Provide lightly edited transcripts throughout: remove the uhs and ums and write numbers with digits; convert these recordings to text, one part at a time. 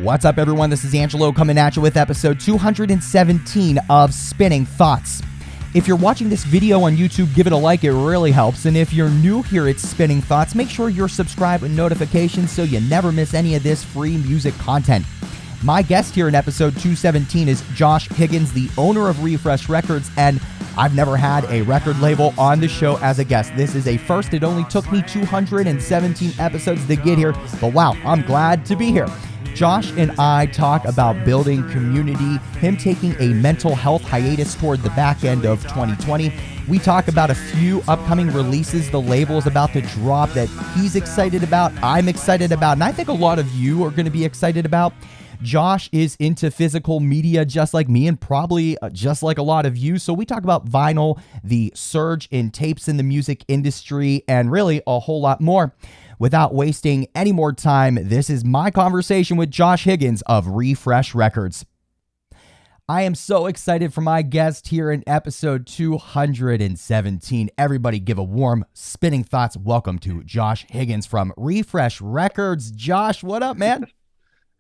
What's up, everyone? This is Angelo coming at you with episode 217 of Spinning Thoughts. If you're watching this video on YouTube, give it a like. It really helps. And if you're new here at Spinning Thoughts, make sure you're subscribed with notifications so you never miss any of this free music content. My guest here in episode 217 is Josh Higgins, the owner of Refresh Records, and I've never had a record label on the show as a guest. This is a first. It only took me 217 episodes to get here, but wow, I'm glad to be here. Josh and I talk about building community, him taking a mental health hiatus toward the back end of 2020. We talk about a few upcoming releases the label is about to drop that he's excited about, I'm excited about, and I think a lot of you are going to be excited about. Josh is into physical media just like me and probably just like a lot of you. So we talk about vinyl, the surge in tapes in the music industry, and really a whole lot more. Without wasting any more time, this is my conversation with Josh Higgins of Refresh Records. I am so excited for my guest here in episode 217. Everybody give a warm Spinning Thoughts welcome to Josh Higgins from Refresh Records. Josh, what up, man?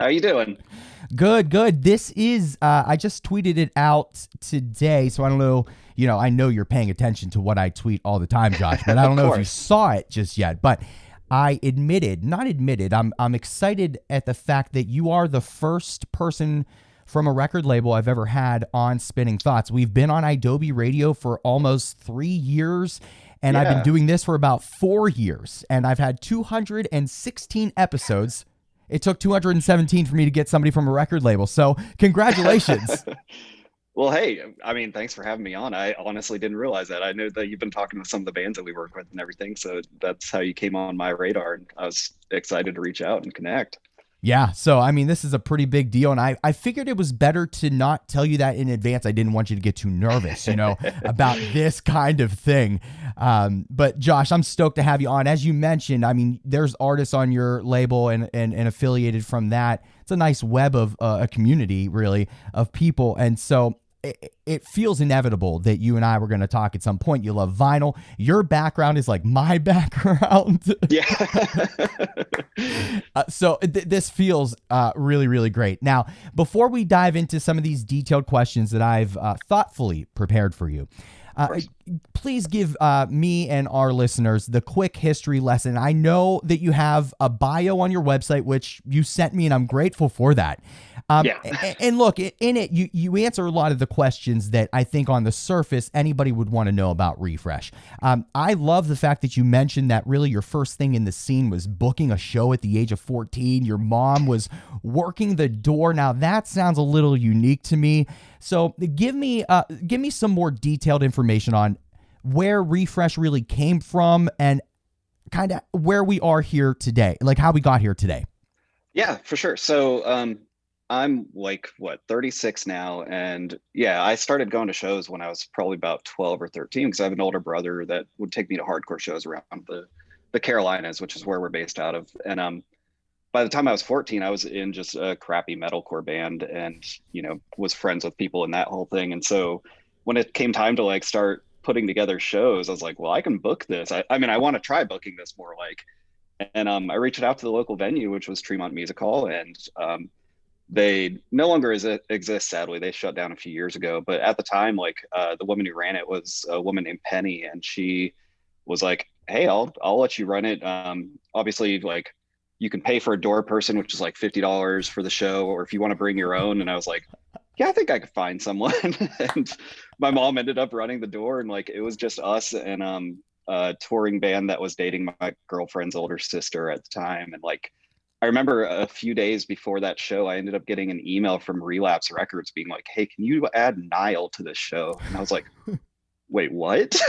How you doing? Good. This is, I just tweeted it out today, so I don't know, I know you're paying attention to what I tweet all the time, Josh, but I don't know if you saw it just yet, but I'm excited at the fact that you are the first person from a record label I've ever had on Spinning Thoughts. We've been on idobi Radio for almost 3 years, and I've been doing this for about 4 years, and I've had 216 episodes. It took 217 for me to get somebody from a record label. So congratulations. Well, hey, thanks for having me on. I honestly didn't realize that. I know that you've been talking with some of the bands that we work with and everything. So that's how you came on my radar. And I was excited to reach out and connect. Yeah. So, this is a pretty big deal. And I figured it was better to not tell you that in advance. I didn't want you to get too nervous, about this kind of thing. But Josh, I'm stoked to have you on. As you mentioned, there's artists on your label and affiliated from that. It's a nice web of a community, really, of people. And so it feels inevitable that you and I were going to talk at some point. You love vinyl. Your background is like my background. Yeah. So this feels really, really great. Now, before we dive into some of these detailed questions that I've thoughtfully prepared for you, please give me and our listeners the quick history lesson. I know that you have a bio on your website, which you sent me, and I'm grateful for that. And look, in it, you answer a lot of the questions that I think on the surface anybody would want to know about Refresh. I love the fact that you mentioned that really your first thing in the scene was booking a show at the age of 14. Your mom was working the door. Now that sounds a little unique to me. So give me some more detailed information on where Refresh really came from and kind of where we are here today, like how we got here today. Yeah, for sure. So I'm 36 now. And I started going to shows when I was probably about 12 or 13 because I have an older brother that would take me to hardcore shows around the Carolinas, which is where we're based out of. And by the time I was 14, I was in just a crappy metalcore band and, was friends with people and that whole thing. And so when it came time to start putting together shows, I was like, well, I can book this. I want to try booking this more and I reached out to the local venue, which was Tremont Music Hall. And they no longer exist, sadly. They shut down a few years ago. But at the time, the woman who ran it was a woman named Penny. And she was like, hey, I'll let you run it. Obviously, you can pay for a door person, which is $50 for the show, or if you want to bring your own. And I was like, yeah, I think I could find someone. And my mom ended up running the door, and it was just us and a touring band that was dating my girlfriend's older sister at the time. And I remember a few days before that show, I ended up getting an email from Relapse Records being like, hey, can you add Nile to this show? And I was like, wait, what?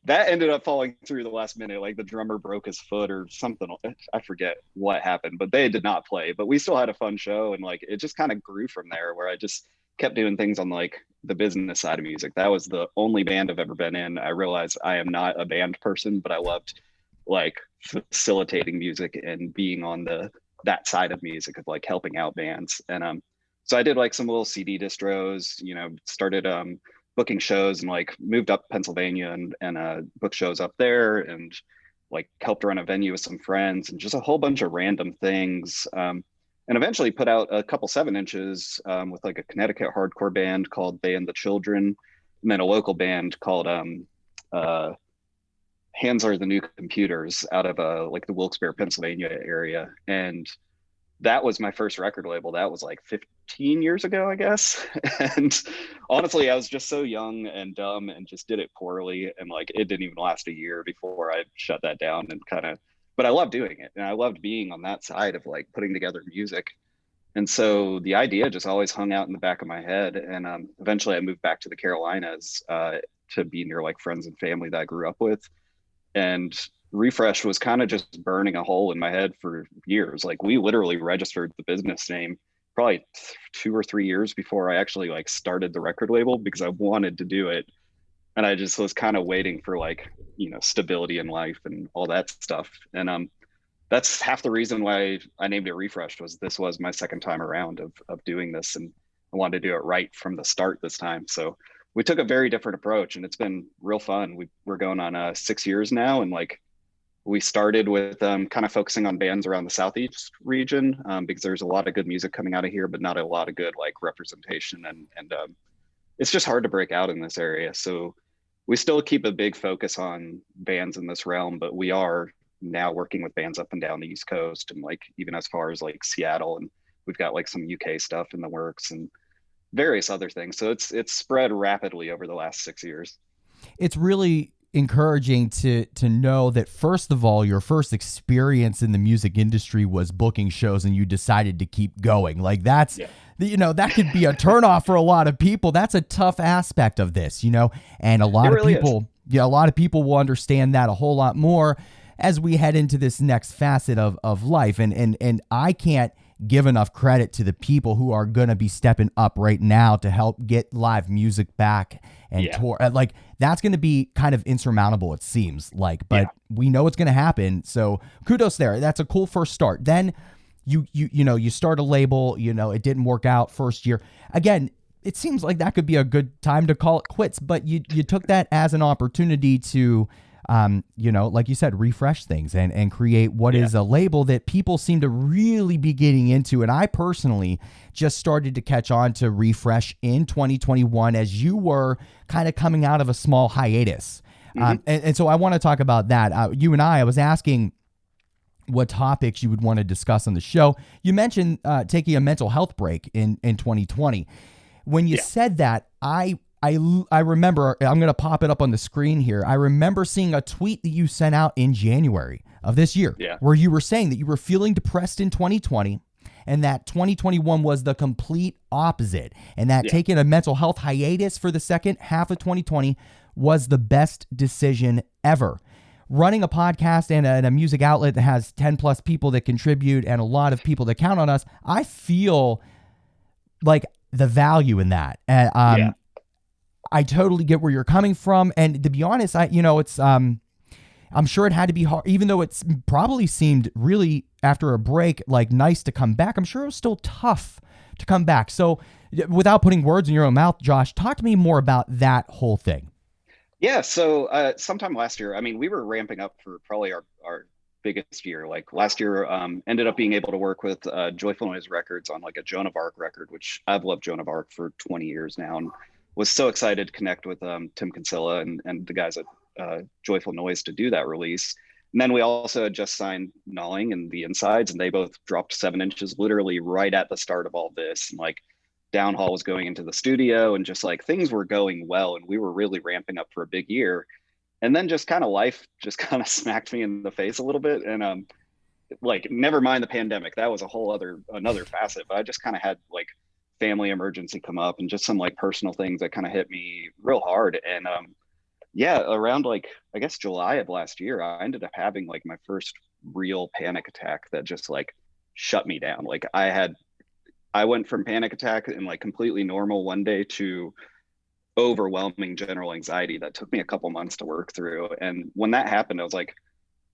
That ended up falling through the last minute. The drummer broke his foot or something. I forget what happened, but they did not play. But we still had a fun show. And it just kind of grew from there, where I just kept doing things on the business side of music. That was the only band I've ever been in. I realized I am not a band person, but I loved facilitating music and being on that side of music of helping out bands. And so I did some little CD distros, started booking shows and moved up Pennsylvania and booked shows up there and helped run a venue with some friends and just a whole bunch of random things. and eventually put out a couple 7 inches with like a Connecticut hardcore band called Band the Children, and then a local band called uh, Hands Are the New Computers out of like the Wilkes-Barre, Pennsylvania area. And that was my first record label. That was like 15 years ago, I guess. And honestly, I was just so young and dumb and just did it poorly. And like it didn't even last a year before I shut that down and kind of, but I loved doing it. And I loved being on that side of like putting together music. And so the idea just always hung out in the back of my head. And eventually I moved back to the Carolinas to be near like friends and family that I grew up with. And Refresh was kind of just burning a hole in my head for years. Like we literally registered the business name probably 2 or 3 years before I actually like started the record label because I wanted to do it. And I just was kind of waiting for like, stability in life and all that stuff. And that's half the reason why I named it Refresh. Was this was my second time around of doing this, and I wanted to do it right from the start this time. So we took a very different approach, and it's been real fun. We're going on 6 years now, and like we started with kind of focusing on bands around the Southeast region because there's a lot of good music coming out of here, but not a lot of good like representation, and it's just hard to break out in this area. So we still keep a big focus on bands in this realm, but we are now working with bands up and down the East Coast and like even as far as like Seattle, and we've got like some UK stuff in the works and various other things. So it's spread rapidly over the last 6 years. It's really encouraging to know that, first of all, your first experience in the music industry was booking shows and you decided to keep going. Like that's, Yeah. That could be a turnoff for a lot of people. That's a tough aspect of this, and a lot It of really people, is. a lot of people will understand that a whole lot more as we head into this next facet of life. And I can't give enough credit to the people who are going to be stepping up right now to help get live music back and Yeah. tour. Like that's going to be kind of insurmountable, it seems like, but Yeah. we know it's going to happen. So kudos there. That's a cool first start. Then you start a label, it didn't work out first year. Again, it seems like that could be a good time to call it quits, but you took that as an opportunity to like you said, refresh things and create what is a label that people seem to really be getting into. And I personally just started to catch on to Refresh in 2021 as you were kind of coming out of a small hiatus. And so I want to talk about that. You and I was asking what topics you would want to discuss on the show. You mentioned taking a mental health break in 2020. When you said that, I remember, I'm going to pop it up on the screen here. I remember seeing a tweet that you sent out in January of this year where you were saying that you were feeling depressed in 2020 and that 2021 was the complete opposite, and that taking a mental health hiatus for the second half of 2020 was the best decision ever. Running a podcast and a music outlet that has 10 plus people that contribute and a lot of people that count on us, I feel like the value in that. I totally get where you're coming from. And to be honest, it's, I'm sure it had to be hard, even though it's probably seemed really after a break, like nice to come back. I'm sure it was still tough to come back. So without putting words in your own mouth, Josh, talk to me more about that whole thing. Yeah. So sometime last year, I mean, we were ramping up for probably our biggest year. Like last year, ended up being able to work with Joyful Noise Records on like a Joan of Arc record, which I've loved Joan of Arc for 20 years now, and was so excited to connect with Tim Kinsella and the guys at Joyful Noise to do that release. And then we also had just signed Gnawing and the Insides, and they both dropped 7 inches literally right at the start of all this. And like Downhall was going into the studio, and just like things were going well, and we were really ramping up for a big year. And then just kind of life just kind of smacked me in the face a little bit. And like never mind the pandemic, that was a whole another facet. But I just kind of had like family emergency come up and just some like personal things that kind of hit me real hard. And around like I guess July of last year, I ended up having like my first real panic attack that just like shut me down. Like I went from panic attack and like completely normal one day to overwhelming general anxiety that took me a couple months to work through. And when that happened, I was like,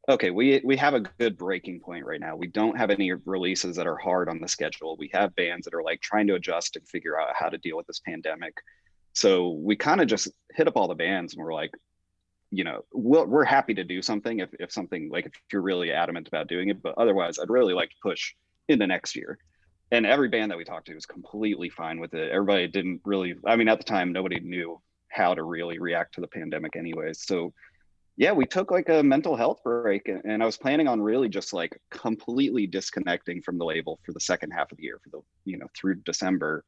okay, we have a good breaking point right now. We don't have any releases that are hard on the schedule. We have bands that are like trying to adjust and figure out how to deal with this pandemic. So we kind of just hit up all the bands and we're like, we're happy to do something if something like if you're really adamant about doing it, but otherwise I'd really like to push in the next year. and every band that we talked to was completely fine with it. Everybody didn't really, I mean, at the time, nobody knew how to really react to the pandemic anyways. So yeah, we took like a mental health break, and I was planning on really just like completely disconnecting from the label for the second half of the year, for the, through December.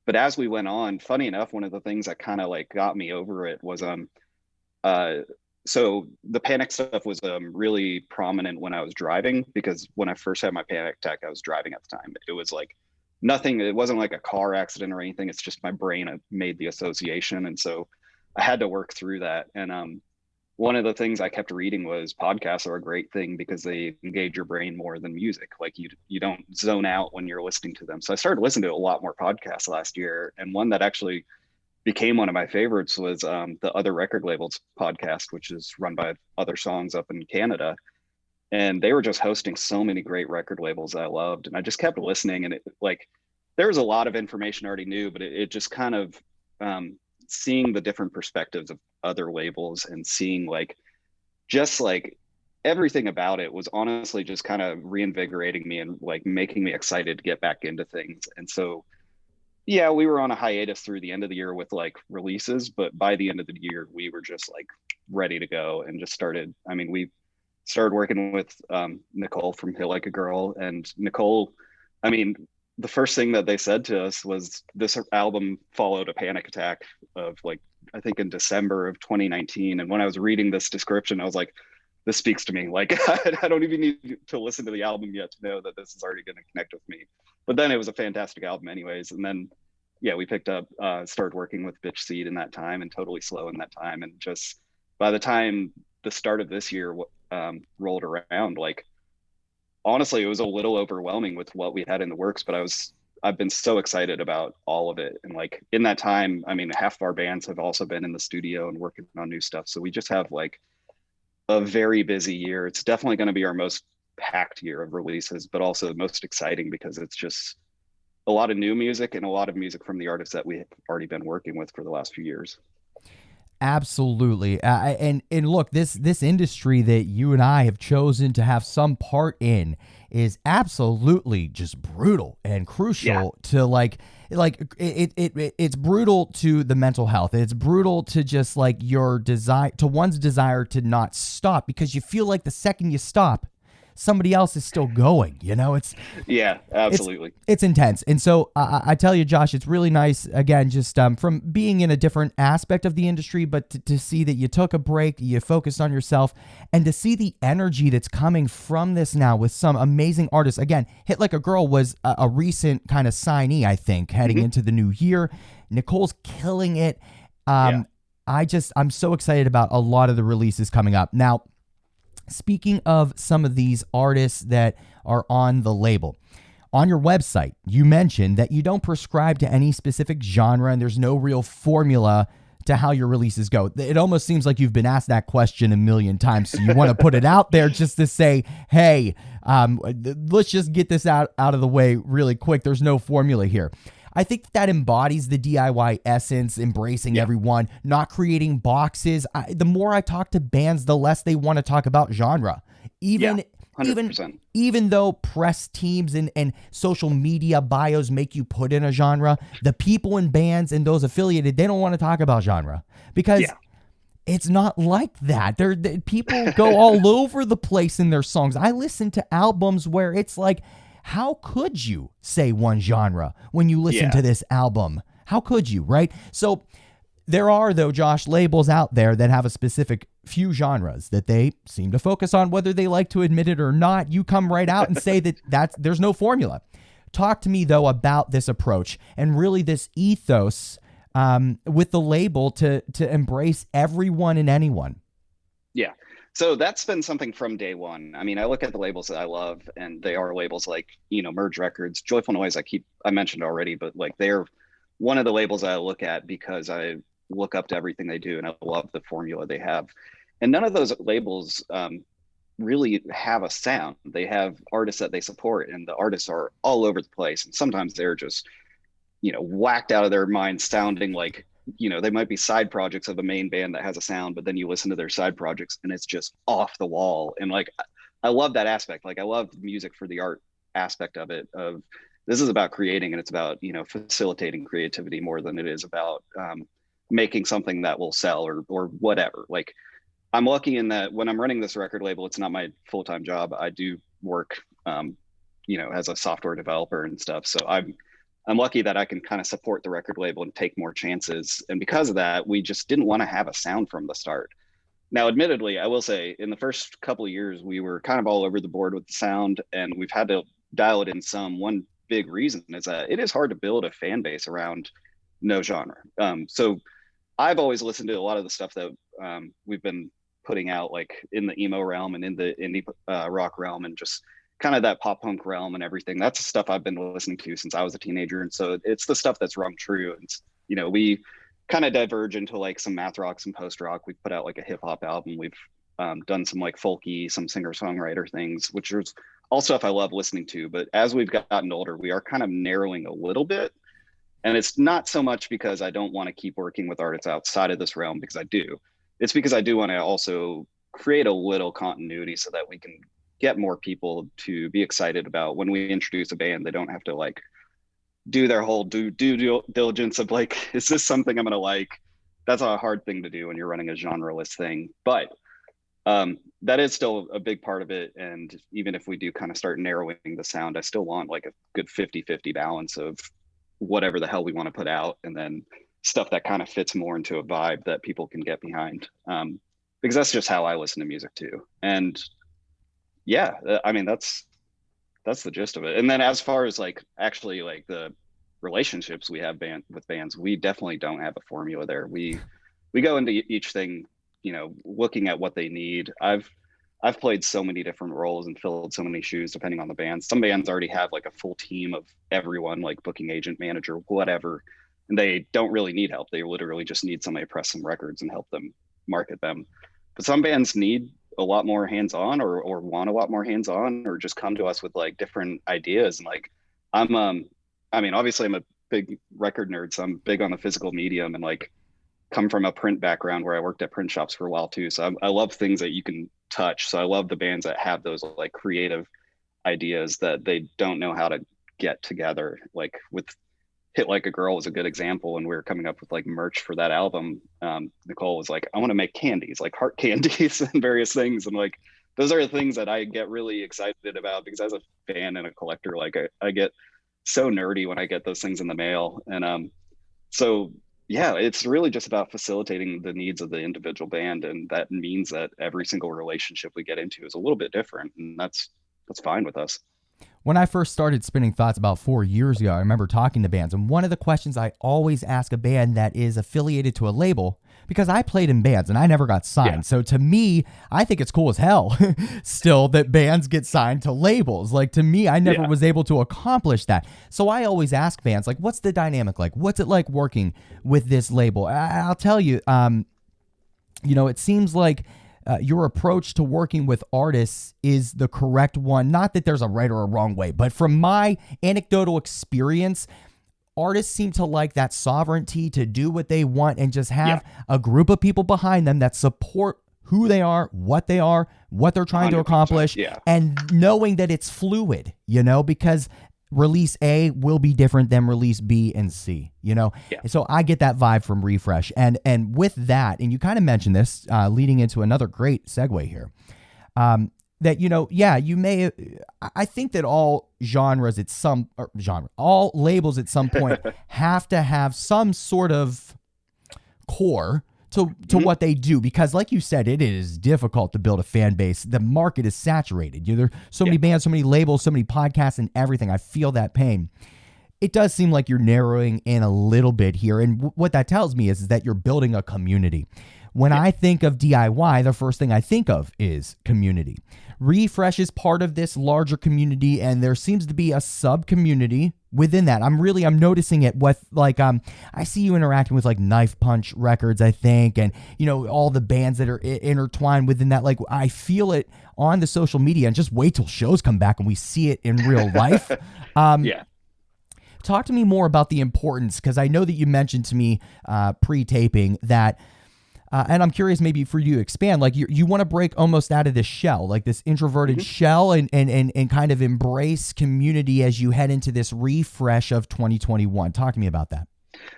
But as we went on, funny enough, one of the things that kind of like got me over it was uh so the panic stuff was really prominent when I was driving, because when I first had my panic attack, I was driving at the time. It was like nothing, it wasn't like a car accident or anything. It's just my brain made the association. And so I had to work through that. And one of the things I kept reading was podcasts are a great thing because they engage your brain more than music. Like you don't zone out when you're listening to them. So I started listening to a lot more podcasts last year, and one that actually became one of my favorites was the Other Record Labels podcast, which is run by Other Songs up in Canada. And they were just hosting so many great record labels I loved, and I just kept listening. And it like there was a lot of information I already knew, but it just kind of seeing the different perspectives of other labels and seeing like just like everything about it was honestly just kind of reinvigorating me and like making me excited to get back into things. And so yeah, we were on a hiatus through the end of the year with like releases, but by the end of the year we were just like ready to go and just started. I mean, we started working with Nicole from Hit Like a Girl, and Nicole, I mean, the first thing that they said to us was this album followed a panic attack of like, I think in December of 2019. And when I was reading this description, I was like, this speaks to me. Like, I don't even need to listen to the album yet to know that this is already going to connect with me. But then it was a fantastic album anyways. And then, yeah, we picked up, started working with Bitch Seed in that time, and Totally Slow in that time. And just by the time the start of this year rolled around, like, honestly, it was a little overwhelming with what we had in the works, but I've been so excited about all of it. And like in that time, I mean, half of our bands have also been in the studio and working on new stuff. So we just have like a very busy year. It's definitely going to be our most packed year of releases, but also the most exciting because it's just a lot of new music and a lot of music from the artists that we have already been working with for the last few years. Absolutely. And look, this industry that you and I have chosen to have some part in is absolutely just brutal and crucial to it's brutal to the mental health. It's brutal to just like your desire, to one's desire to not stop, because you feel like the second you stop, somebody else is still going. It's Yeah, absolutely. it's intense. And so I tell you, Josh, it's really nice, again, just from being in a different aspect of the industry, but to see that you took a break, you focused on yourself, and to see the energy that's coming from this now with some amazing artists. Again, Hit Like a Girl was a recent kind of signee, I think, heading into the new year. Nicole's killing it. Yeah. I'm so excited about a lot of the releases coming up. Now, speaking of some of these artists that are on the label, on your website, you mentioned that you don't prescribe to any specific genre and there's no real formula to how your releases go. It almost seems like you've been asked that question a million times. So you want to put it out there just to say, hey, let's just get this out of the way really quick. There's no formula here. I think that embodies the DIY essence, embracing everyone, not creating boxes. The more I talk to bands, the less they want to talk about genre. Even 100%. even though press teams and social media bios make you put in a genre, the people in bands and those affiliated, they don't want to talk about genre because it's not like that. People go all over the place in their songs. I listen to albums where it's like, how could you say one genre when you listen to this album? How could you, right? So there are, though, Josh, labels out there that have a specific few genres that they seem to focus on, whether they like to admit it or not. You come right out and say that there's no formula. Talk to me, though, about this approach and really this ethos with the label to embrace everyone and anyone. Yeah. So that's been something from day one. I mean, I look at the labels that I love, and they are labels like, Merge Records, Joyful Noise, I mentioned already, but like they're one of the labels I look at because I look up to everything they do and I love the formula they have. And none of those labels really have a sound. They have artists that they support, and the artists are all over the place. And sometimes they're just, whacked out of their minds, sounding like, they might be side projects of a main band that has a sound, but then you listen to their side projects and it's just off the wall. And like, I love that aspect. Like, I love music for the art aspect of it, of This is about creating, and it's about, facilitating creativity more than it is about making something that will sell or whatever. Like, I'm lucky in that when I'm running this record label, it's not my full-time job. I do work, as a software developer and stuff. So I'm lucky that I can kind of support the record label and take more chances. And because of that, we just didn't want to have a sound from the start. Now, admittedly, I will say in the first couple of years, we were kind of all over the board with the sound, and we've had to dial it in some. One big reason is that it is hard to build a fan base around no genre. So I've always listened to a lot of the stuff that we've been putting out, like in the emo realm and in the indie rock realm, and just kind of that pop punk realm and everything. That's the stuff I've been listening to since I was a teenager. And so it's the stuff that's rung true. And, we kind of diverge into like some math rock, some post rock. We've put out like a hip hop album. We've done some like folky, some singer songwriter things, which is all stuff I love listening to. But as we've gotten older, we are kind of narrowing a little bit. And it's not so much because I don't want to keep working with artists outside of this realm, because I do. It's because I do want to also create a little continuity so that we can get more people to be excited about when we introduce a band. They don't have to like do their whole due diligence of like, is this something I'm going to like? That's a hard thing to do when you're running a genreless thing. But that is still a big part of it. And even if we do kind of start narrowing the sound, I still want like a good 50-50 balance of whatever the hell we want to put out, and then stuff that kind of fits more into a vibe that people can get behind. Because that's just how I listen to music too. And yeah, I mean, that's the gist of it. And then as far as like actually like the relationships we have with bands, we definitely don't have a formula there. We go into each thing, looking at what they need. I've played so many different roles and filled so many shoes depending on the band. Some bands already have like a full team of everyone, like booking agent, manager, whatever, and they don't really need help. They literally just need somebody to press some records and help them market them. But some bands need a lot more hands-on, or want a lot more hands-on, or just come to us with like different ideas. And like, I mean, obviously I'm a big record nerd, so I'm big on the physical medium, and like come from a print background where I worked at print shops for a while too. So I love things that you can touch. So I love the bands that have those like creative ideas that they don't know how to get together. Like with Hit Like a Girl was a good example. When we were coming up with like merch for that album, Nicole was like, I want to make candies, like heart candies and various things. And like, those are the things that I get really excited about, because as a fan and a collector, like I get so nerdy when I get those things in the mail. And so yeah, it's really just about facilitating the needs of the individual band. And that means that every single relationship we get into is a little bit different. And that's fine with us. When I first started Spinning Thoughts about 4 years ago, I remember talking to bands, and one of the questions I always ask a band that is affiliated to a label, because I played in bands and I never got signed. Yeah. So to me, I think it's cool as hell still that bands get signed to labels. Like, to me, I never was able to accomplish that. So I always ask bands, like, what's the dynamic like? What's it like working with this label? I'll tell you, it seems like your approach to working with artists is the correct one. Not that there's a right or a wrong way, but from my anecdotal experience, artists seem to like that sovereignty to do what they want and just have a group of people behind them that support who they are, what they're trying to accomplish, and knowing that it's fluid, because release A will be different than release B and C, So I get that vibe from Refresh. And with that, and you kind of mentioned this, leading into another great segue here, that, you may, I think that all all labels at some point have to have some sort of core to what they do, because like you said, it is difficult to build a fan base. The market is saturated. There are so many bands, so many labels, so many podcasts and everything. I feel that pain. It does seem like you're narrowing in a little bit here. And what that tells me is that you're building a community. When I think of DIY, the first thing I think of is community. Refresh is part of this larger community, and there seems to be a sub-community within that. I'm noticing it with I see you interacting with like Knife Punch Records, I think, and all the bands that are intertwined within that. Like, I feel it on the social media, and just wait till shows come back and we see it in real life. Talk to me more about the importance, because I know that you mentioned to me pre-taping that And I'm curious, maybe for you to expand, like you want to break almost out of this shell, like this introverted Mhm. shell, and kind of embrace community as you head into this refresh of 2021. Talk to me about that.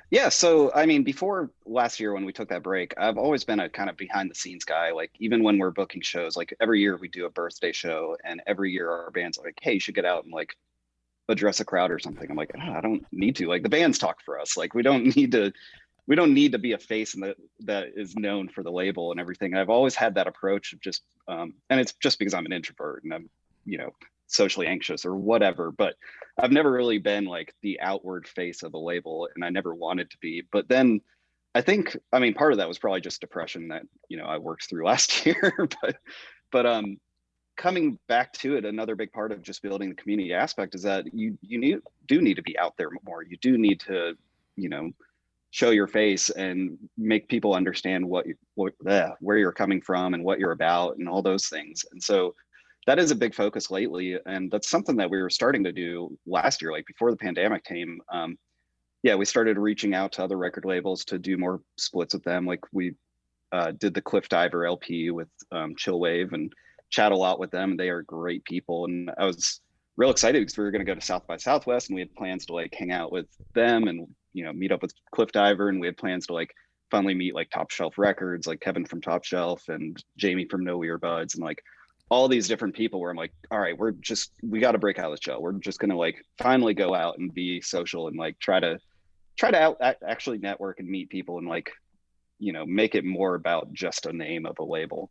Yeah, so I mean, before last year when we took that break, I've always been a kind of behind the scenes guy. Like even when we're booking shows, like every year we do a birthday show, and every year our band's like, "Hey, you should get out and like address a crowd or something." I'm like, "Oh, I don't need to. Like the bands talk for us. Like we don't need to be a face and that is known for the label and everything." And I've always had that approach of just, and it's just because I'm an introvert and I'm, you know, socially anxious or whatever. But I've never really been like the outward face of the label, and I never wanted to be. But then I think, I mean, part of that was probably just depression that I worked through last year. But coming back to it, another big part of just building the community aspect is that do need to be out there more. You do need to, you know, show your face and make people understand where you're coming from and what you're about and all those things. And so that is a big focus lately, and that's something that we were starting to do last year, like before the pandemic came. Yeah, we started reaching out to other record labels to do more splits with them. Like we did the Cliff Diver LP with Chillwave and chat a lot with them. They are great people, and I was real excited because we were going to go to South by Southwest, and we had plans to like hang out with them and meet up with Cliff Diver, and we had plans to like finally meet like Top Shelf Records, like Kevin from Top Shelf and Jamie from No Weird Buds, and like all these different people. Where I'm like, all right, we got to break out of the shell. We're just gonna like finally go out and be social and like actually network and meet people and like make it more about just a name of a label.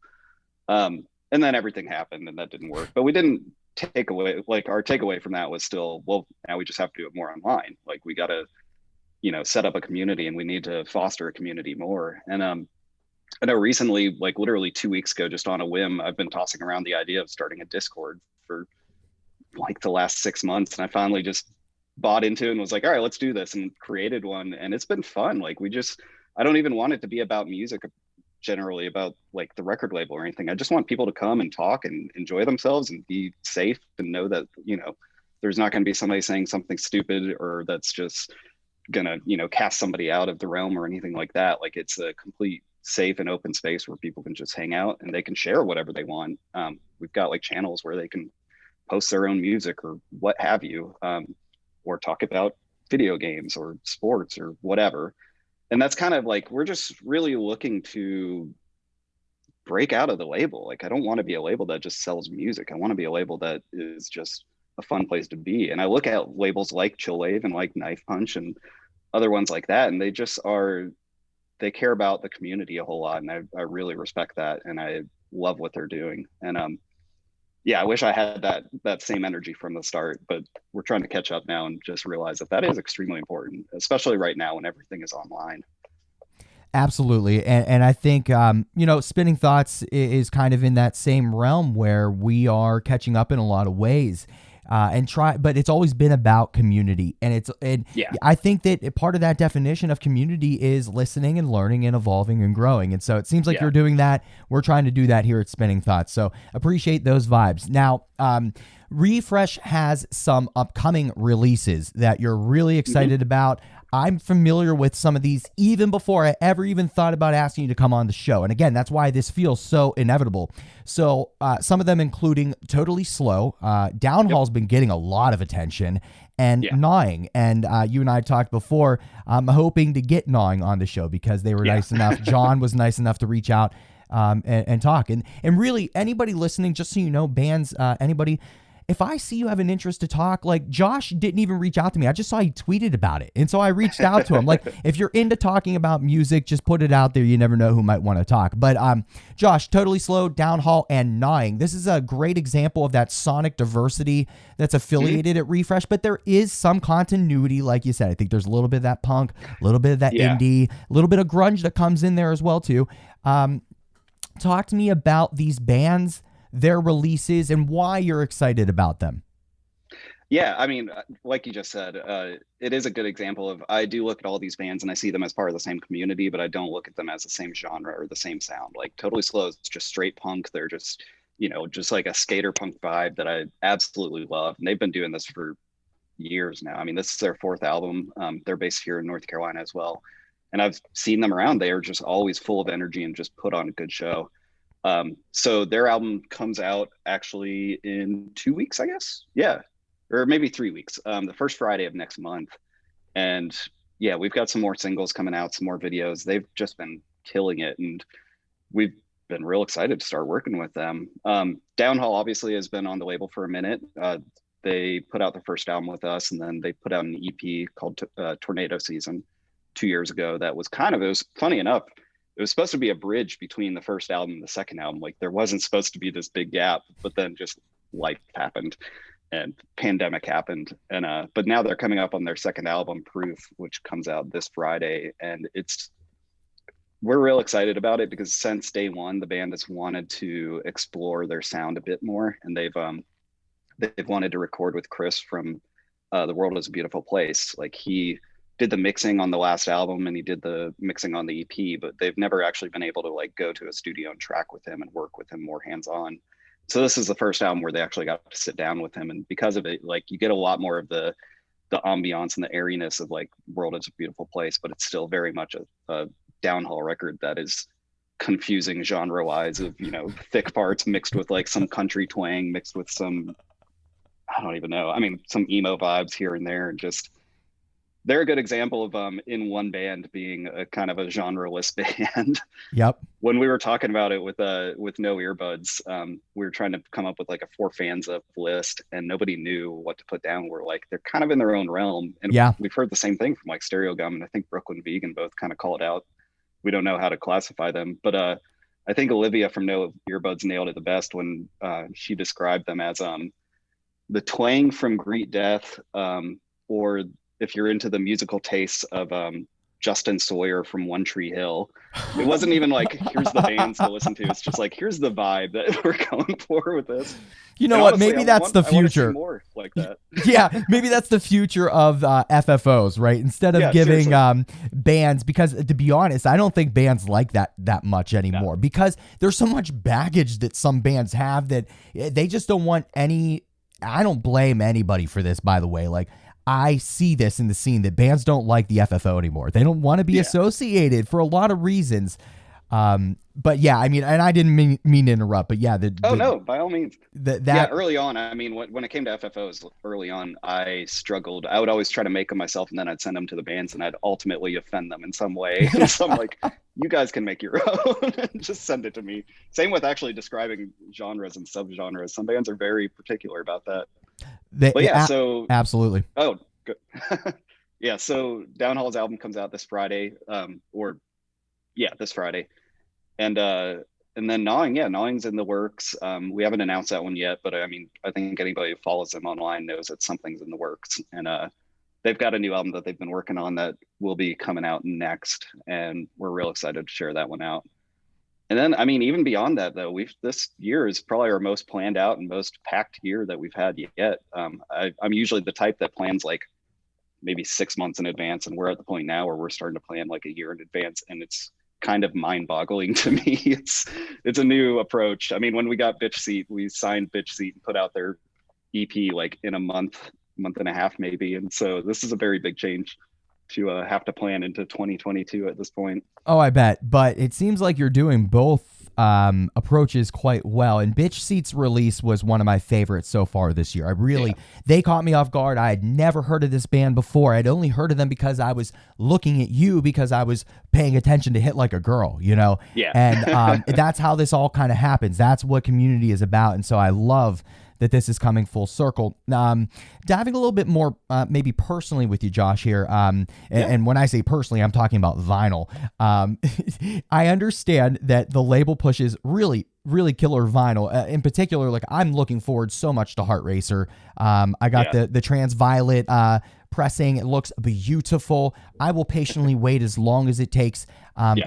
And then everything happened and that didn't work. But we didn't take away, like our takeaway from that was still, well, now we just have to do it more online. Like we got to, set up a community, and we need to foster a community more. And I know recently, like literally 2 weeks ago, just on a whim, I've been tossing around the idea of starting a Discord for like the last 6 months. And I finally just bought into it and was like, all right, let's do this, and created one. And it's been fun. Like I don't even want it to be about music generally, about like the record label or anything. I just want people to come and talk and enjoy themselves and be safe and know that, there's not going to be somebody saying something stupid or that's just gonna, cast somebody out of the realm or anything like that. Like it's a complete safe and open space where people can just hang out and they can share whatever they want. We've got like channels where they can post their own music or what have you, or talk about video games or sports or whatever. And that's kind of like, we're just really looking to break out of the label. Like I don't want to be a label that just sells music. I want to be a label that is just a fun place to be. And I look at labels like Chillwave and like Knife Punch and other ones like that, and they care about the community a whole lot, and I really respect that, and I love what they're doing. And yeah, I wish I had that same energy from the start, but we're trying to catch up now and just realize that is extremely important, especially right now when everything is online. Absolutely. And I think, Spinning Thoughts is kind of in that same realm where we are catching up in a lot of ways. But it's always been about community, and Yeah. I think that part of that definition of community is listening and learning and evolving and growing. And so it seems like Yeah. you're doing that. We're trying to do that here at Spinning Thoughts. So appreciate those vibes. Now, Refresh has some upcoming releases that you're really excited about. I'm familiar with some of these even before I ever even thought about asking you to come on the show. And again, that's why this feels so inevitable. So some of them including Totally Slow. Downhaul's been getting a lot of attention, and Gnawing. And you and I talked before. I'm hoping to get Gnawing on the show because they were nice enough. John was nice enough to reach out and talk. And really, anybody listening, just so you know, bands, anybody, if I see you have an interest to talk, like Josh didn't even reach out to me. I just saw he tweeted about it. And so I reached out to him. Like, if you're into talking about music, just put it out there. You never know who might want to talk. But Josh, Totally Slow, Downhaul, and Gnawing. This is a great example of that sonic diversity that's affiliated at Refresh. But there is some continuity, like you said. I think there's a little bit of that punk, a little bit of that indie, a little bit of grunge that comes in there as well, too. Talk to me about these bands, their releases, and why you're excited about them. Yeah, I mean, like you just said, it is a good example of, I do look at all these bands and I see them as part of the same community, but I don't look at them as the same genre or the same sound. Like Totally Slow is just straight punk. They're just, just like a skater punk vibe that I absolutely love. And they've been doing this for years now. I mean, this is their fourth album. They're based here in North Carolina as well. and I've seen them around. They are just always full of energy and just put on a good show. So their album comes out actually in 2 weeks, I guess. Yeah, or maybe 3 weeks. The first Friday of next month, and yeah, we've got some more singles coming out, some more videos. They've just been killing it, and we've been real excited to start working with them. Downhaul obviously has been on the label for a minute. They put out their first album with us, and then they put out an EP called Tornado Season 2 years ago. That was it was funny enough, it was supposed to be a bridge between the first album and the second album. Like there wasn't supposed to be this big gap, but then just life happened and pandemic happened. And but now they're coming up on their second album, Proof, which comes out this Friday. And we're real excited about it because since day one, the band has wanted to explore their sound a bit more. And they've wanted to record with Chris from The World Is a Beautiful Place. Like he did the mixing on the last album and he did the mixing on the EP, but they've never actually been able to like go to a studio and track with him and work with him more hands-on. So this is the first album where they actually got to sit down with him. And because of it, like you get a lot more of the ambiance and the airiness of like World Is a Beautiful Place, but it's still very much a Downhaul record that is confusing genre wise of, thick parts mixed with like some country twang mixed with some, I don't even know. I mean, some emo vibes here and there, and just they're a good example of in one band being a kind of a genreless band. Yep. When we were talking about it with No Earbuds, we were trying to come up with like a for fans of list, and nobody knew what to put down. We're like, they're kind of in their own realm, and we've heard the same thing from like Stereo Gum and I think Brooklyn Vegan both kind of call it out. We don't know how to classify them, but I think Olivia from No Earbuds nailed it the best when she described them as the twang from Greet Death, or if you're into the musical tastes of Justin Sawyer from One Tree Hill. It wasn't even like, here's the bands to listen to. It's just like, here's the vibe that we're going for with this. You know what? Maybe that's the future. More like that. Yeah, maybe that's the future of FFOs, right? Instead of giving bands, because to be honest, I don't think bands like that much anymore, because there's so much baggage that some bands have that they just don't want any. I don't blame anybody for this, by the way. Like, I see this in the scene that bands don't like the FFO anymore. They don't want to be associated for a lot of reasons. But yeah, I mean, and I didn't mean to interrupt, but yeah. No, by all means. Early on, I mean, when it came to FFOs early on, I struggled. I would always try to make them myself, and then I'd send them to the bands, and I'd ultimately offend them in some way. So I'm like, you guys can make your own and just send it to me. Same with actually describing genres and subgenres. Some bands are very particular about that. So absolutely. Oh, good. Yeah. So Downhaul's album comes out this Friday, this Friday, and then Gnawing's in the works. We haven't announced that one yet, but I mean, I think anybody who follows them online knows that something's in the works, and they've got a new album that they've been working on that will be coming out next, and we're real excited to share that one out. And then, I mean, even beyond that, though, this year is probably our most planned out and most packed year that we've had yet. I'm usually the type that plans like maybe 6 months in advance, and we're at the point now where we're starting to plan like a year in advance, and it's kind of mind-boggling to me. It's a new approach. I mean, when we got Bitch Seat, we signed Bitch Seat and put out their EP like in a month and a half maybe, and so this is a very big change to have to plan into 2022 at this point. Oh, I bet. But it seems like you're doing both approaches quite well. And Bitch Seat's release was one of my favorites so far this year. They caught me off guard. I had never heard of this band before. I'd only heard of them because I was looking at you, because I was paying attention to Hit Like a Girl, Yeah. And that's how this all kind of happens. That's what community is about. And so I love that this is coming full circle. Diving a little bit more maybe personally with you, Josh, here. And when I say personally, I'm talking about vinyl. I understand that the label pushes really, really killer vinyl. In particular, like I'm looking forward so much to Heart Racer. I got the Transviolet pressing. It looks beautiful. I will patiently wait as long as it takes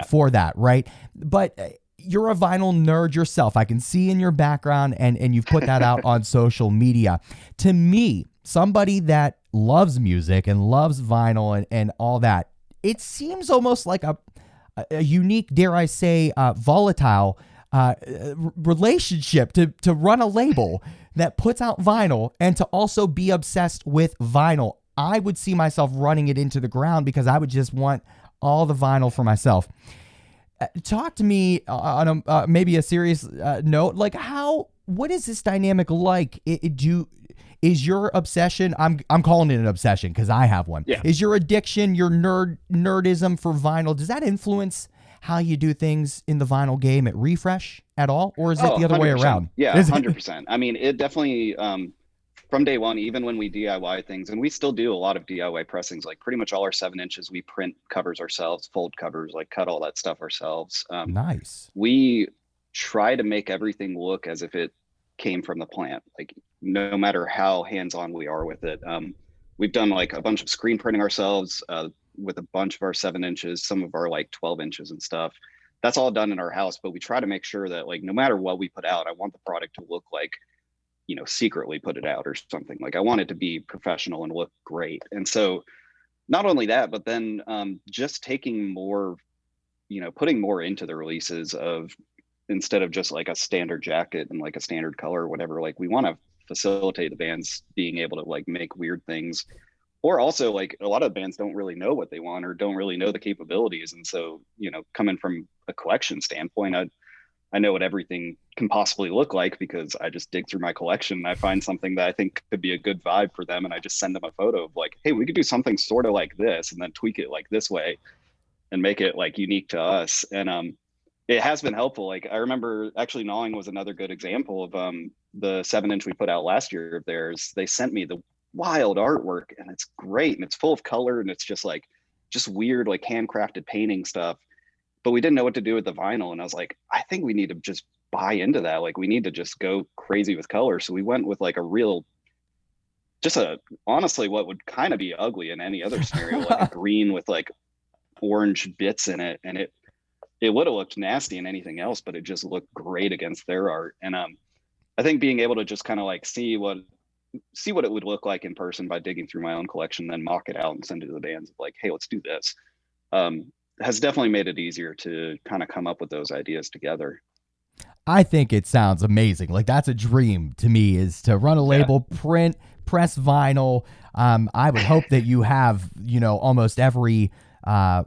for that, right? But you're a vinyl nerd yourself. I can see in your background, and you've put that out on social media. To me, somebody that loves music and loves vinyl and all that, it seems almost like a unique, dare I say, volatile relationship to run a label that puts out vinyl and to also be obsessed with vinyl. I would see myself running it into the ground because I would just want all the vinyl for myself. Talk to me on maybe a serious note. Like, what is this dynamic like? Is your obsession? I'm calling it an obsession because I have one. Yeah. Is your addiction, your nerdism for vinyl? Does that influence how you do things in the vinyl game at Refresh at all, or is it the other way 100%. around? Yeah, 100%. I mean, it definitely. From day one, even when we DIY things, and we still do a lot of DIY pressings, like pretty much all our 7 inches, we print covers ourselves, fold covers, like cut all that stuff ourselves. Nice. We try to make everything look as if it came from the plant, like no matter how hands-on we are with it. We've done like a bunch of screen printing ourselves with a bunch of our 7 inches, some of our like 12 inches and stuff. That's all done in our house, but we try to make sure that like no matter what we put out, I want the product to look like, secretly put it out or something. Like I want it to be professional and look great. And so not only that, but then just taking more, putting more into the releases of, instead of just like a standard jacket and like a standard color or whatever, like we want to facilitate the bands being able to like make weird things. Or also like a lot of bands don't really know what they want or don't really know the capabilities. And so, coming from a collection standpoint, I know what everything can possibly look like because I just dig through my collection and I find something that I think could be a good vibe for them. And I just send them a photo of like, hey, we could do something sort of like this and then tweak it like this way and make it like unique to us. And it has been helpful. Like I remember actually Gnawing was another good example of the 7-inch we put out last year of theirs. They sent me the wild artwork and it's great and it's full of color and it's just weird, like handcrafted painting stuff. But we didn't know what to do with the vinyl. And I was like, I think we need to just buy into that. Like we need to just go crazy with color. So we went with like honestly, what would kind of be ugly in any other scenario, like a green with like orange bits in it. And it would have looked nasty in anything else, but it just looked great against their art. And I think being able to just kind of like see what it would look like in person by digging through my own collection, then mock it out and send it to the bands like, hey, let's do this. Has definitely made it easier to kind of come up with those ideas together. I think it sounds amazing. Like that's a dream to me, is to run a label, print, press vinyl. I would hope that you have, almost every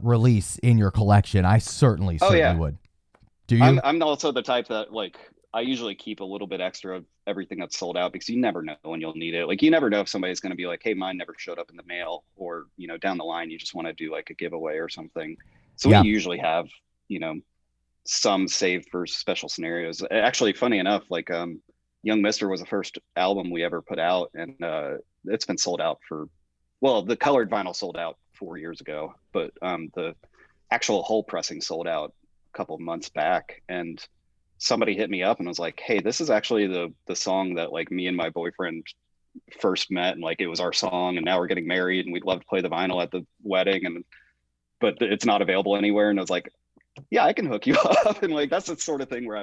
release in your collection. I certainly would. Do you? I'm also the type that like I usually keep a little bit extra of everything that's sold out because you never know when you'll need it. Like you never know if somebody's going to be like, hey, mine never showed up in the mail, or, down the line, you just want to do like a giveaway or something. So we usually have, some saved for special scenarios. Actually, funny enough, like Young Mister was the first album we ever put out, and it's been sold out the colored vinyl sold out 4 years ago, but the actual whole pressing sold out a couple of months back. And somebody hit me up and was like, hey, this is actually the song that like me and my boyfriend first met, and like it was our song, and now we're getting married and we'd love to play the vinyl at the wedding, but it's not available anywhere. And I was like, yeah, I can hook you up. And like that's the sort of thing where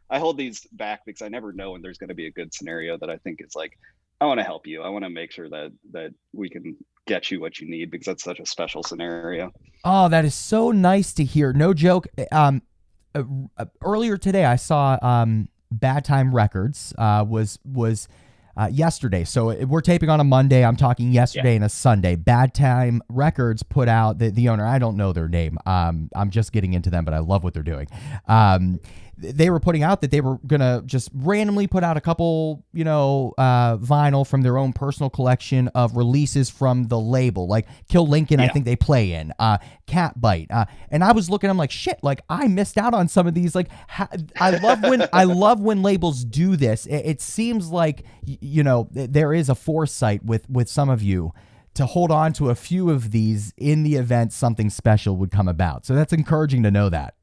I hold these back because I never know when there's going to be a good scenario that I think is like, I want to help you. I want to make sure that we can get you what you need because that's such a special scenario. Oh, that is so nice to hear. No joke. Earlier today, I saw Bad Time Records was yesterday. So we're taping on a Monday. I'm talking yesterday and a Sunday. Bad Time Records put out the owner. I don't know their name. I'm just getting into them, but I love what they're doing. They were putting out that they were going to just randomly put out a couple, vinyl from their own personal collection of releases from the label, like Kill Lincoln, I think they play in, Catbite. And I was looking, I'm like, shit, like I missed out on some of these. Like I love when labels do this. It seems like, there is a foresight with some of you to hold on to a few of these in the event something special would come about. So that's encouraging to know that.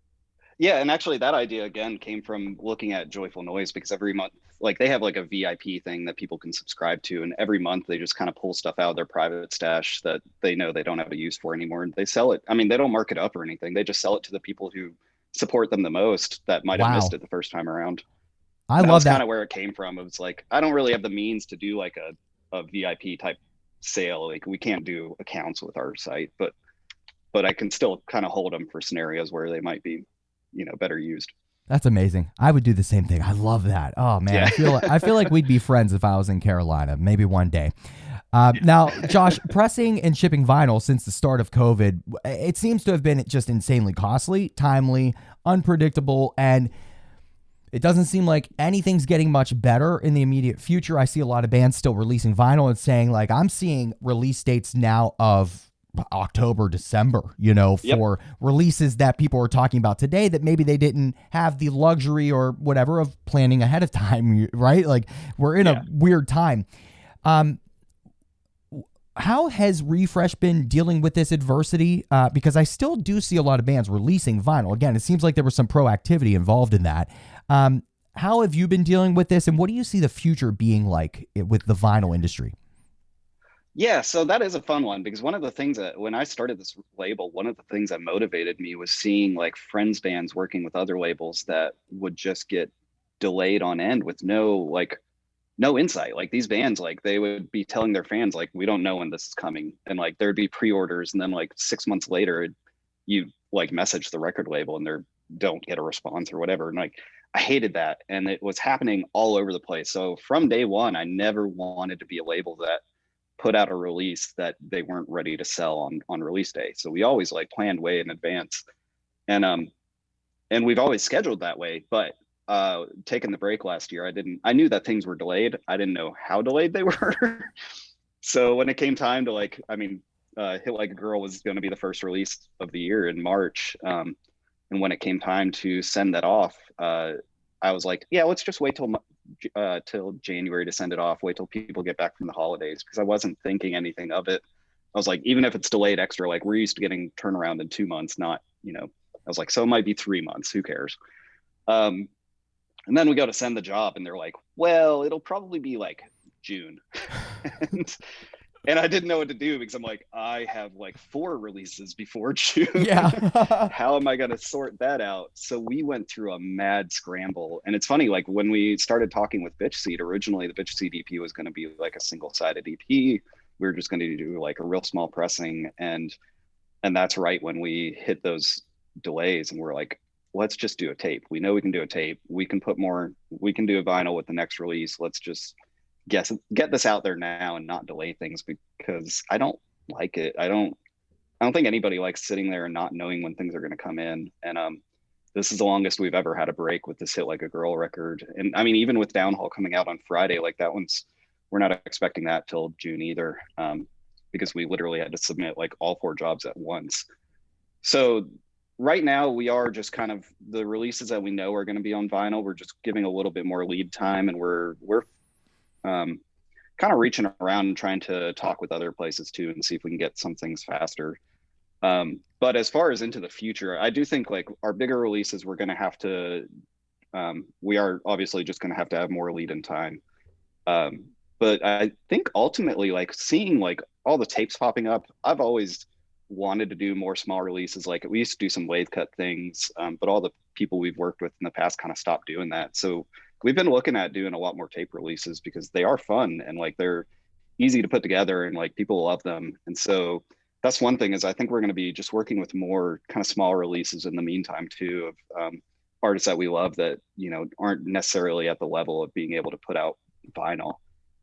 Yeah, and actually that idea again came from looking at Joyful Noise, because every month, like they have like a VIP thing that people can subscribe to, and every month they just kind of pull stuff out of their private stash that they know they don't have a use for anymore, and they sell it. I mean, they don't mark it up or anything. They just sell it to the people who support them the most that might have missed it the first time around. I love that. Kind of where it came from. It was like, I don't really have the means to do like a VIP type sale. Like we can't do accounts with our site, but I can still kind of hold them for scenarios where they might be, better used. That's amazing. I would do the same thing. I love that. Oh man, I feel like we'd be friends if I was in Carolina. Maybe one day. Now, Josh, pressing and shipping vinyl since the start of COVID, it seems to have been just insanely costly, timely, unpredictable, and it doesn't seem like anything's getting much better in the immediate future. I see a lot of bands still releasing vinyl and saying, like, I'm seeing release dates now of October, December, for releases that people are talking about today that maybe they didn't have the luxury or whatever of planning ahead of time, right? Like, we're in a weird time. How has Refresh been dealing with this adversity? Because I still do see a lot of bands releasing vinyl. Again, it seems like there was some proactivity involved in that. How have you been dealing with this, and what do you see the future being like with the vinyl industry? Yeah, so that is a fun one because one of the things that when I started this label, one of the things that motivated me was seeing like friends bands working with other labels that would just get delayed on end with no insight. Like these bands, like they would be telling their fans, like, we don't know when this is coming. And like there'd be pre-orders, and then like 6 months later, you like message the record label and they don't get a response or whatever. And like I hated that. And it was happening all over the place. So from day one, I never wanted to be a label that put out a release that they weren't ready to sell on release day. So we always like planned way in advance. And we've always scheduled that way, but taking the break last year, I knew that things were delayed. I didn't know how delayed they were. So when it came time to Hit Like a Girl was going to be the first release of the year in March. And when it came time to send that off, I was like, yeah, let's just wait till January to send it off. Wait till people get back from the holidays, because I wasn't thinking anything of it. I was like, even if it's delayed extra, like we're used to getting turnaround in 2 months, not, I was like, so it might be 3 months. Who cares? And then we go to send the job and they're like, well, it'll probably be like June. and I didn't know what to do because I'm like, I have like 4 releases before June. Yeah. How am I going to sort that out? So we went through a mad scramble. And it's funny, like when we started talking with Bitch Seed, originally the Bitch Seed EP was going to be like a single-sided EP. We were just going to do like a real small pressing. And that's right when we hit those delays and we're like, let's just do a tape. We know we can do a tape. We can do a vinyl with the next release. Let's just get this out there now and not delay things, because I don't like it. I don't think anybody likes sitting there and not knowing when things are going to come in. And this is the longest we've ever had a break with this Hit Like a Girl record. And I mean, even with Downhaul coming out on Friday, like we're not expecting that till June either, because we literally had to submit like all 4 jobs at once. So right now we are just kind of the releases that we know are going to be on vinyl. We're just giving a little bit more lead time, and we're kind of reaching around and trying to talk with other places too and see if we can get some things faster. But as far as into the future, I do think like our bigger releases, we're going to have to, we are obviously just going to have more lead in time. But I think ultimately, like seeing like all the tapes popping up, I've always wanted to do more small releases. Like we used to do some lathe cut things, but all the people we've worked with in the past kind of stopped doing that. So we've been looking at doing a lot more tape releases because they are fun and like they're easy to put together and like people love them. And so that's one thing, is I think we're going to be just working with more kind of small releases in the meantime too, of artists that we love that, aren't necessarily at the level of being able to put out vinyl,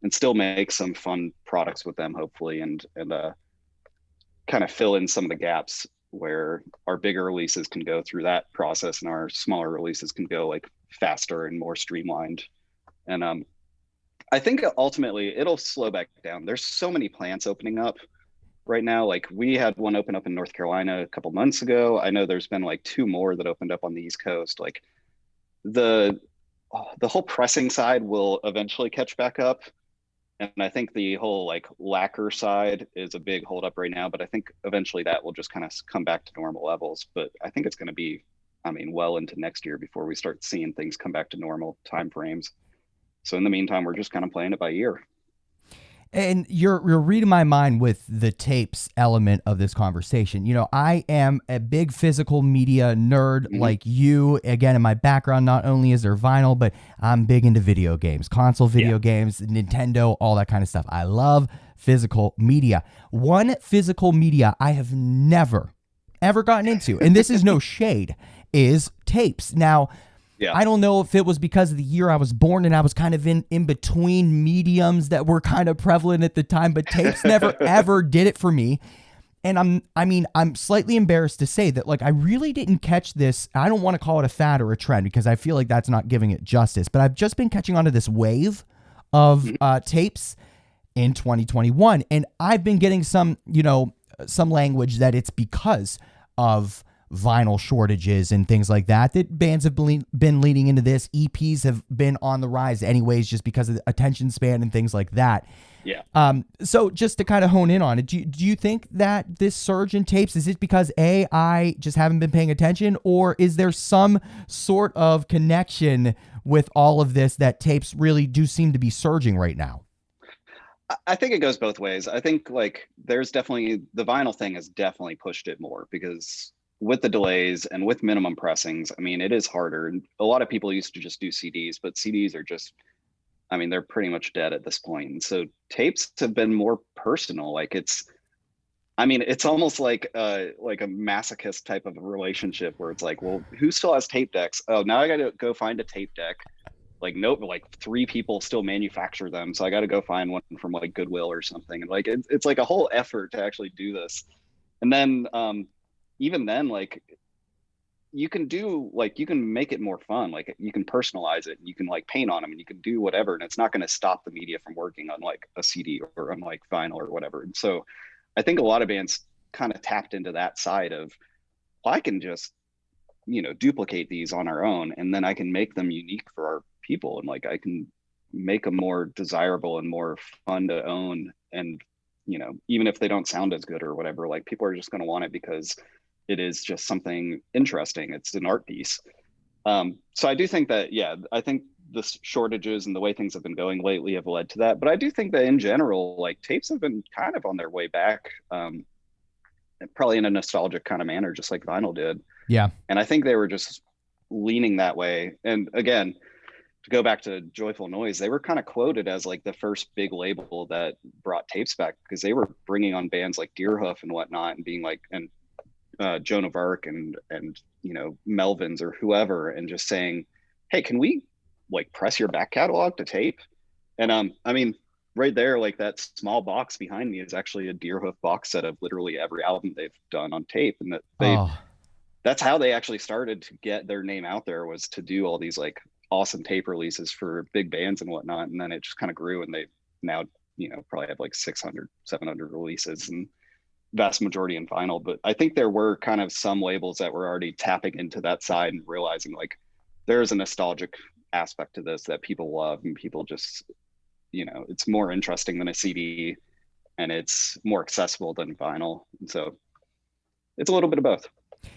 and still make some fun products with them, hopefully, and kind of fill in some of the gaps where our bigger releases can go through that process and our smaller releases can go like faster and more streamlined. And I think ultimately it'll slow back down. There's so many plants opening up right now. Like we had one open up in North Carolina a couple months ago. I know there's been like 2 more that opened up on the East Coast. Like the whole pressing side will eventually catch back up. And I think the whole like lacquer side is a big holdup right now, but I think eventually that will just kind of come back to normal levels. But I think it's going to be, well into next year before we start seeing things come back to normal timeframes. So in the meantime, we're just kind of playing it by ear. And you're reading my mind with the tapes element of this conversation. I am a big physical media nerd like you. Again, in my background, not only is there vinyl, but I'm big into video games, console video games, Nintendo, all that kind of stuff. I love physical media. One physical media I have never, ever gotten into, and this is no shade, is tapes. Now, Yeah. I don't know if it was because of the year I was born and I was kind of in between mediums that were kind of prevalent at the time, but tapes never ever did it for me. And I'm slightly embarrassed to say that, like, I really didn't catch this. I don't want to call it a fad or a trend because I feel like that's not giving it justice, but I've just been catching on to this wave of tapes in 2021. And I've been getting some language that it's because of vinyl shortages and things like that bands have been leading into this. EPs have been on the rise anyways, just because of the attention span and things like that. Yeah. So just to kind of hone in on it, do you think that this surge in tapes, is it because I just haven't been paying attention, or is there some sort of connection with all of this that tapes really do seem to be surging right now? I think it goes both ways. I think like there's definitely the vinyl thing has definitely pushed it more because with the delays and with minimum pressings, I mean, it is harder. And a lot of people used to just do CDs, but CDs are just, I mean, they're pretty much dead at this point. And so tapes have been more personal. Like I mean, it's almost like a masochist type of a relationship where it's like, well, who still has tape decks? Oh, now I got to go find a tape deck. Like, nope, like 3 people still manufacture them. So I got to go find one from like Goodwill or something. And like, it's like a whole effort to actually do this. And then, even then, like you can make it more fun. Like you can personalize it, you can like paint on them, and you can do whatever, and it's not going to stop the media from working on like a CD or on like vinyl or whatever. And so I think a lot of bands kind of tapped into that side of, well, I can just duplicate these on our own, and then I can make them unique for our people, and like I can make them more desirable and more fun to own. And even if they don't sound as good or whatever, like people are just going to want it because it is just something interesting. It's an art piece. So I do think that, yeah, I think the shortages and the way things have been going lately have led to that. But I do think that in general, like tapes have been kind of on their way back, probably in a nostalgic kind of manner, just like vinyl did. Yeah. And I think they were just leaning that way. And again, to go back to Joyful Noise, they were kind of quoted as like the first big label that brought tapes back, because they were bringing on bands like Deerhoof and whatnot and being like, and Joan of Arc and Melvins or whoever, and just saying, hey, can we like press your back catalog to tape? And I mean, right there, like that small box behind me is actually a Deerhoof box set of literally every album they've done on tape. And that's how they actually started to get their name out there, was to do all these like awesome tape releases for big bands and whatnot. And then it just kind of grew, and they now probably have like 600 700 releases, and vast majority in vinyl. But I think there were kind of some labels that were already tapping into that side and realizing like there's a nostalgic aspect to this that people love, and people just, it's more interesting than a CD, and it's more accessible than vinyl. And so it's a little bit of both.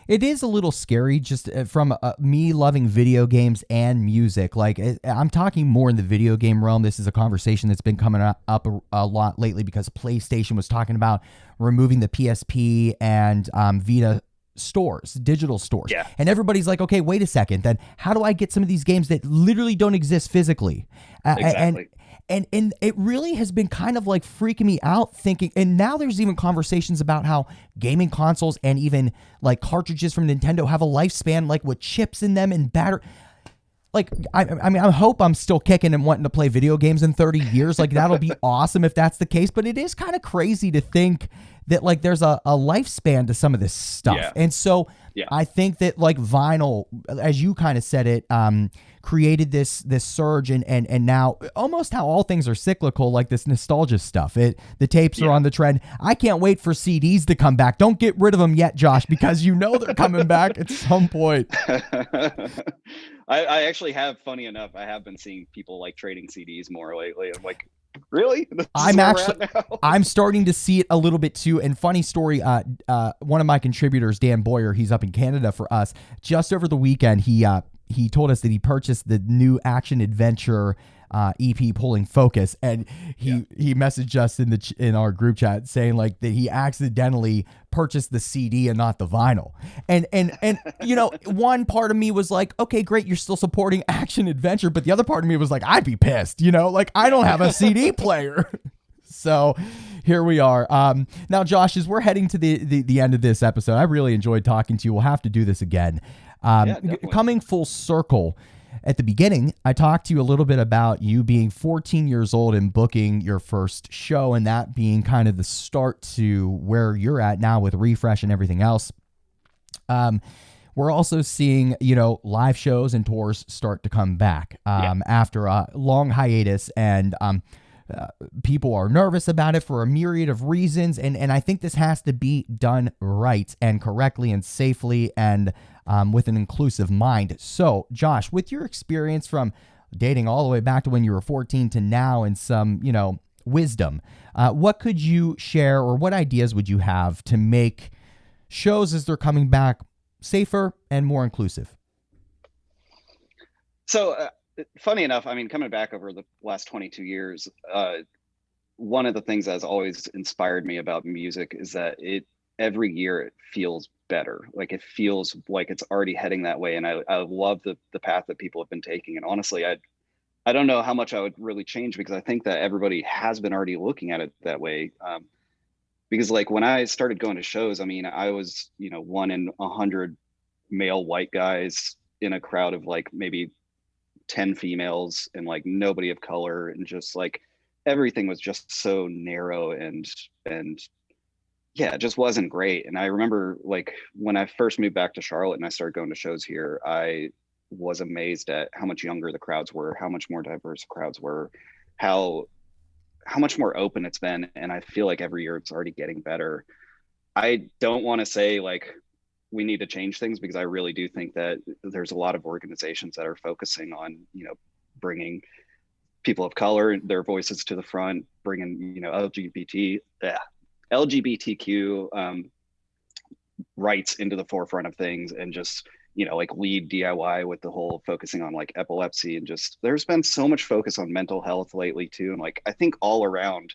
It is a little scary just from me loving video games and music. Like I'm talking more in the video game realm. This is a conversation that's been coming up a lot lately because PlayStation was talking about removing the PSP and Vita stores, digital stores. Yeah. And everybody's like, okay, wait a second. Then how do I get some of these games that literally don't exist physically? Exactly. And it really has been kind of like freaking me out thinking, and now there's even conversations about how gaming consoles and even like cartridges from Nintendo have a lifespan, like with chips in them and battery. Like, I mean, I hope I'm still kicking and wanting to play video games in 30 years. Like, that'll be awesome if that's the case. But it is kind of crazy to think that, like, there's a lifespan to some of this stuff. Yeah. And so Yeah. I think that, like, vinyl, as you kind of said it, created this surge. And now almost how all things are cyclical, like this nostalgia stuff. The tapes are on the trend. I can't wait for CDs to come back. Don't get rid of them yet, Josh, because they're coming back at some point. I actually have, funny enough, I have been seeing people like trading CDs more lately. I'm like, really? I'm starting to see it a little bit too. And funny story, one of my contributors, Dan Boyer, he's up in Canada for us. Just over the weekend, he told us that he purchased the new action adventure EP Pulling Focus, and he messaged us in our group chat saying like that he accidentally purchased the CD and not the vinyl. And one part of me was like, okay, great, you're still supporting action adventure, but the other part of me was like, I'd be pissed, like I don't have a CD player. So here we are. Now, Josh, as we're heading to the end of this episode, I really enjoyed talking to you. We'll have to do this again. Yeah, definitely. Coming full circle, at the beginning, I talked to you a little bit about you being 14 years old and booking your first show, and that being kind of the start to where you're at now with Refresh and everything else. We're also seeing, live shows and tours start to come back Yeah. after a long hiatus, and people are nervous about it for a myriad of reasons. And I think this has to be done right and correctly and safely and with an inclusive mind. So, Josh, with your experience from dating all the way back to when you were 14 to now and some, wisdom, what could you share or what ideas would you have to make shows as they're coming back safer and more inclusive? So, funny enough, I mean, coming back over the last 22 years, one of the things that has always inspired me about music is that every year it feels better. Like it feels like it's already heading that way. And I love the path that people have been taking. And honestly, I don't know how much I would really change, because I think that everybody has been already looking at it that way. Because like when I started going to shows, I mean, I was, one in 100 male white guys in a crowd of like maybe 10 females and like nobody of color, and just like everything was just so narrow and yeah, it just wasn't great. And I remember like when I first moved back to Charlotte and I started going to shows here, I was amazed at how much younger the crowds were, how much more diverse the crowds were, how much more open it's been. And I feel like every year it's already getting better. I don't want to say like we need to change things, because I really do think that there's a lot of organizations that are focusing on, bringing people of color, their voices to the front, bringing, LGBTQ rights into the forefront of things, and just, like lead DIY with the whole focusing on like epilepsy, and just there's been so much focus on mental health lately too. And like I think all around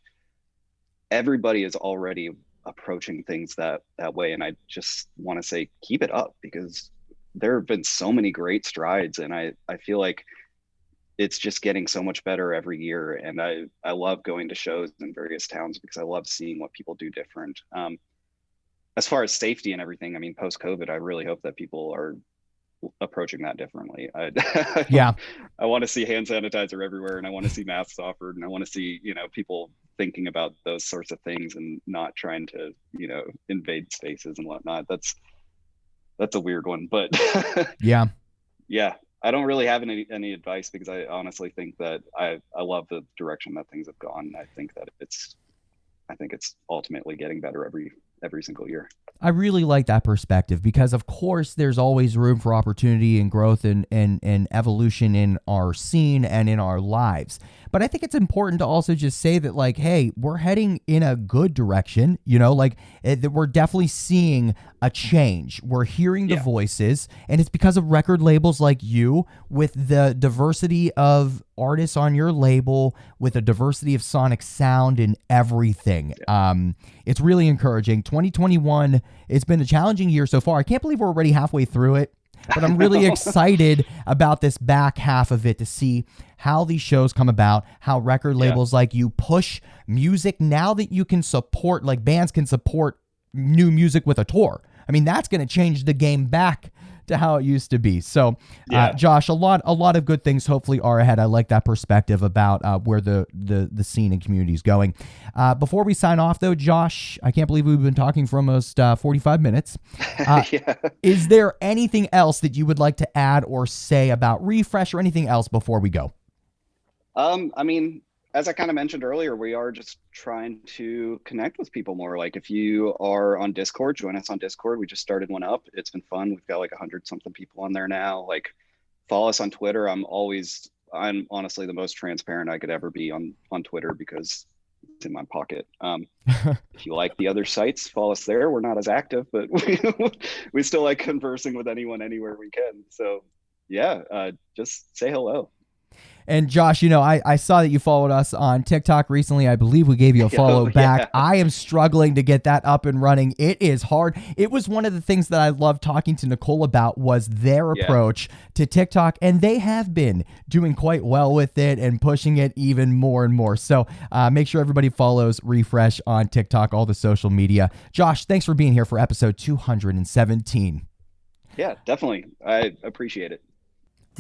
everybody is already approaching things that way. And I just want to say keep it up, because there have been so many great strides, and I feel like it's just getting so much better every year. And I love going to shows in various towns because I love seeing what people do different. As far as safety and everything, I mean, post COVID, I really hope that people are approaching that differently. Yeah. I want to see hand sanitizer everywhere, and I want to see masks offered, and I want to see, people thinking about those sorts of things and not trying to, invade spaces and whatnot. That's a weird one, but Yeah. yeah, I don't really have any advice, because I honestly think that I love the direction that things have gone. I think it's ultimately getting better every single year. I really like that perspective, because of course there's always room for opportunity and growth and evolution in our scene and in our lives. But I think it's important to also just say that like, hey, we're heading in a good direction, we're definitely seeing a change. We're hearing the voices, and it's because of record labels like you, with the diversity of artists on your label, with a diversity of sonic sound and everything. It's really encouraging. 2021, it's been a challenging year so far. I can't believe we're already halfway through it, but I'm really excited about this back half of it to see how these shows come about, how record labels like you push music now that you can support, like bands can support new music with a tour. I mean, that's going to change the game back to how it used to be. So, Josh, a lot of good things hopefully are ahead. I like that perspective about where the scene and community is going. Before we sign off, though, Josh, I can't believe we've been talking for almost 45 minutes. Is there anything else that you would like to add or say about Refresh or anything else before we go? I mean, as I kind of mentioned earlier, we are just trying to connect with people more. Like if you are on Discord, join us on Discord. We just started one up. It's been fun. We've got like 100 something people on there now. Like follow us on Twitter. I'm honestly the most transparent I could ever be on Twitter, because it's in my pocket. If you like the other sites, follow us there. We're not as active, but we still like conversing with anyone anywhere we can. So yeah, just say hello. And Josh, I saw that you followed us on TikTok recently. I believe we gave you a follow back. I am struggling to get that up and running. It is hard. It was one of the things that I loved talking to Nicole about, was their approach to TikTok, and they have been doing quite well with it and pushing it even more and more. So make sure everybody follows Refresh on TikTok, all the social media. Josh, thanks for being here for episode 217. Yeah, definitely. I appreciate it.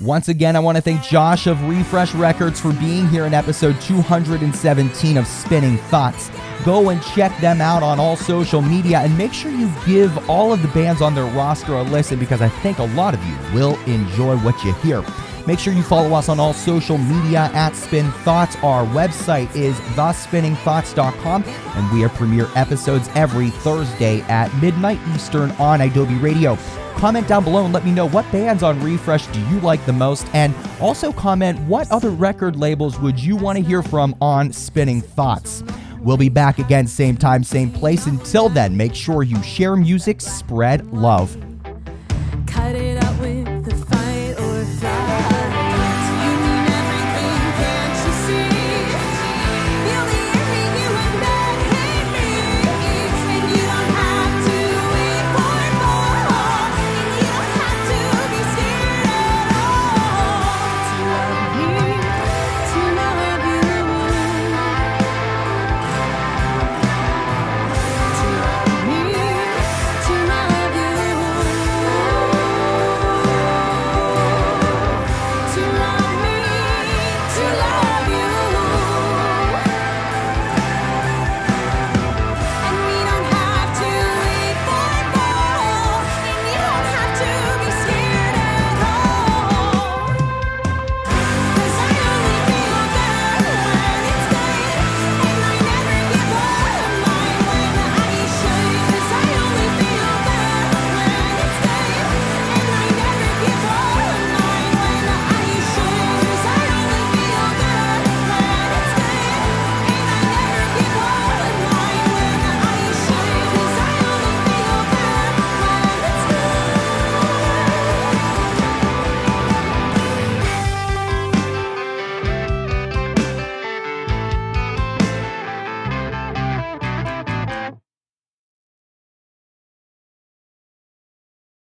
Once again, I want to thank Josh of Refresh Records for being here in episode 217 of Spinning Thoughts. Go and check them out on all social media, and make sure you give all of the bands on their roster a listen, because I think a lot of you will enjoy what you hear. Make sure you follow us on all social media at Spin Thoughts. Our website is thespinningthoughts.com, and we are premiere episodes every Thursday at midnight Eastern on idobi Radio. Comment down below and let me know what bands on Refresh do you like the most, and also comment what other record labels would you want to hear from on Spinning Thoughts. We'll be back again, same time, same place. Until then, make sure you share music, spread love.